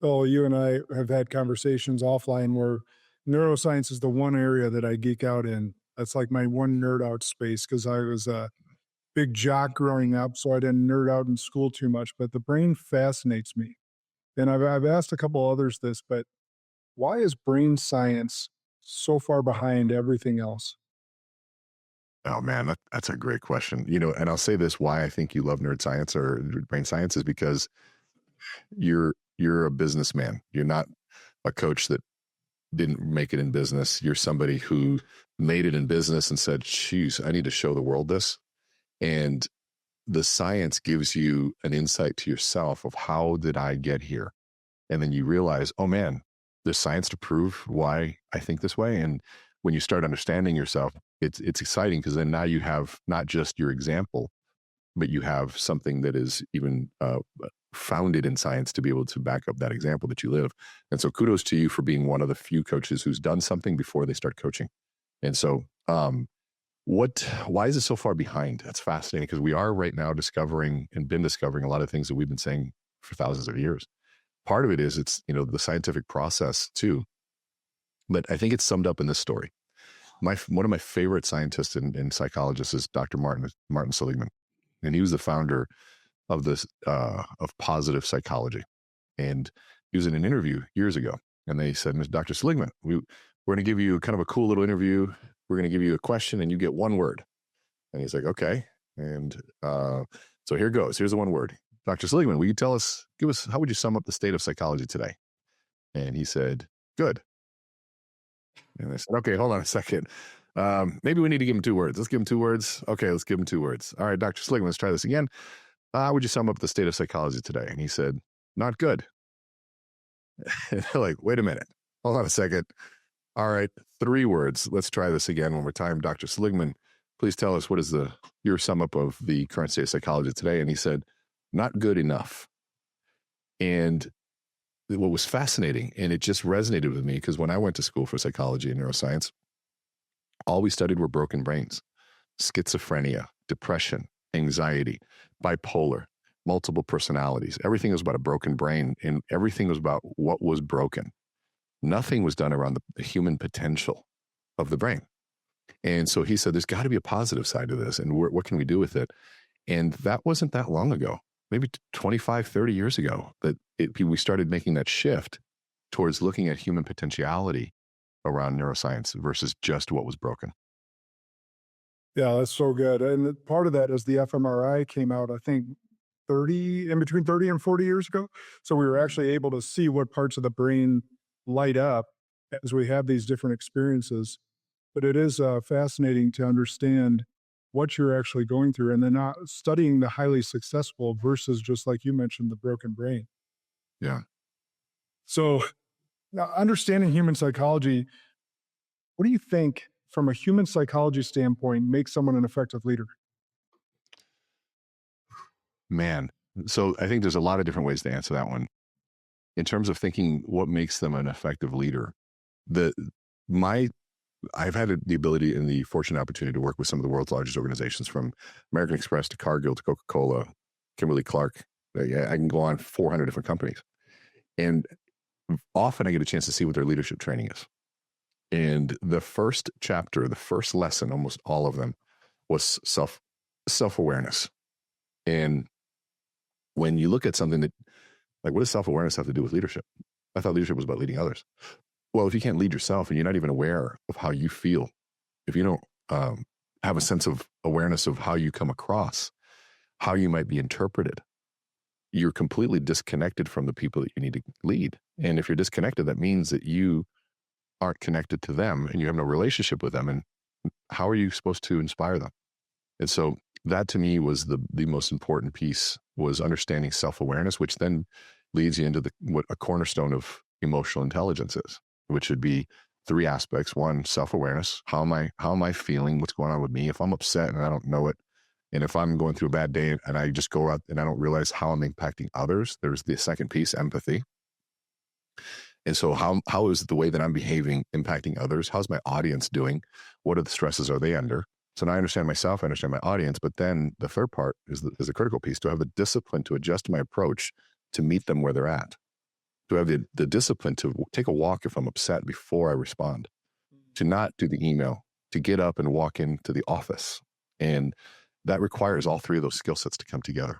Oh, you and I have had conversations offline where neuroscience is the one area that I geek out in. That's like my one nerd out space because I was a big jock growing up, so I didn't nerd out in school too much. But the brain fascinates me. And I've asked a couple others this, but why is brain science so far behind everything else? Oh man, that's a great question. And I'll say this: why I think you love nerd science or brain science is because you're a businessman. You're not a coach that didn't make it in business. You're somebody who made it in business and said, "Geez, I need to show the world this." And the science gives you an insight to yourself of how did I get here, and then you realize, oh man, there's science to prove why I think this way. And when you start understanding yourself, it's exciting because then now you have not just your example, but you have something that is even founded in science to be able to back up that example that you live. And so kudos to you for being one of the few coaches who's done something before they start coaching. And so why is it so far behind? That's fascinating because we are right now discovering and been discovering a lot of things that we've been saying for thousands of years. Part of it is it's, the scientific process too. But I think it's summed up in this story. One of my favorite scientists and psychologists is Dr. Martin Seligman. And he was the founder of this, of positive psychology. And he was in an interview years ago. And they said, Dr. Seligman, we're going to give you kind of a cool little interview. We're going to give you a question and you get one word. And he's like, okay. And so here goes. Here's the one word. Dr. Seligman, will you give us, how would you sum up the state of psychology today? And he said, good. And I said, okay, hold on a second. Maybe we need to give him 2 words. Let's give him 2 words. Okay, let's give him 2 words. All right, Dr. Seligman, let's try this again. How would you sum up the state of psychology today? And he said, not good. And they're like, wait a minute. Hold on a second. All right, 3 words. Let's try this again one more time. Dr. Seligman, please tell us what is your sum up of the current state of psychology today? And he said, not good enough. And what was fascinating, and it just resonated with me because when I went to school for psychology and neuroscience, all we studied were broken brains, schizophrenia, depression, anxiety, bipolar, multiple personalities. Everything was about a broken brain, and everything was about what was broken. Nothing was done around the human potential of the brain. And so he said, there's got to be a positive side to this, and what can we do with it? And that wasn't that long ago, maybe 25, 30 years ago, that we started making that shift towards looking at human potentiality around neuroscience versus just what was broken. Yeah, that's so good. And part of that is the fMRI came out, I think, between 30 and 40 years ago. So we were actually able to see what parts of the brain light up as we have these different experiences. But it is fascinating to understand what you're actually going through and then not studying the highly successful versus just like you mentioned, the broken brain. Yeah. So now understanding human psychology, what do you think from a human psychology standpoint makes someone an effective leader? Man. So I think there's a lot of different ways to answer that one. In terms of thinking what makes them an effective leader, I've had the ability and the fortunate opportunity to work with some of the world's largest organizations, from American Express to Cargill to Coca-Cola, Kimberly-Clark. I can go on 400 different companies. And often I get a chance to see what their leadership training is. And the first chapter, the first lesson, almost all of them, was self-awareness. And when you look at something that, like, what does self-awareness have to do with leadership? I thought leadership was about leading others. Well, if you can't lead yourself and you're not even aware of how you feel, if you don't have a sense of awareness of how you come across, how you might be interpreted, you're completely disconnected from the people that you need to lead. And if you're disconnected, that means that you aren't connected to them and you have no relationship with them. And how are you supposed to inspire them? And so that to me was the most important piece, was understanding self-awareness, which then leads you into what a cornerstone of emotional intelligence is, which would be 3 aspects. 1, self-awareness. How am I feeling? What's going on with me? If I'm upset and I don't know it, and if I'm going through a bad day and I just go out and I don't realize how I'm impacting others, there's the second piece, empathy. And so how is the way that I'm behaving impacting others? How's my audience doing? What are the stresses are they under? So now I understand myself, I understand my audience, but then the third part is the critical piece, to have the discipline to adjust my approach to meet them where they're at. to have the discipline to take a walk if I'm upset before I respond, to not do the email, to get up and walk into the office. And that requires all three of those skill sets to come together.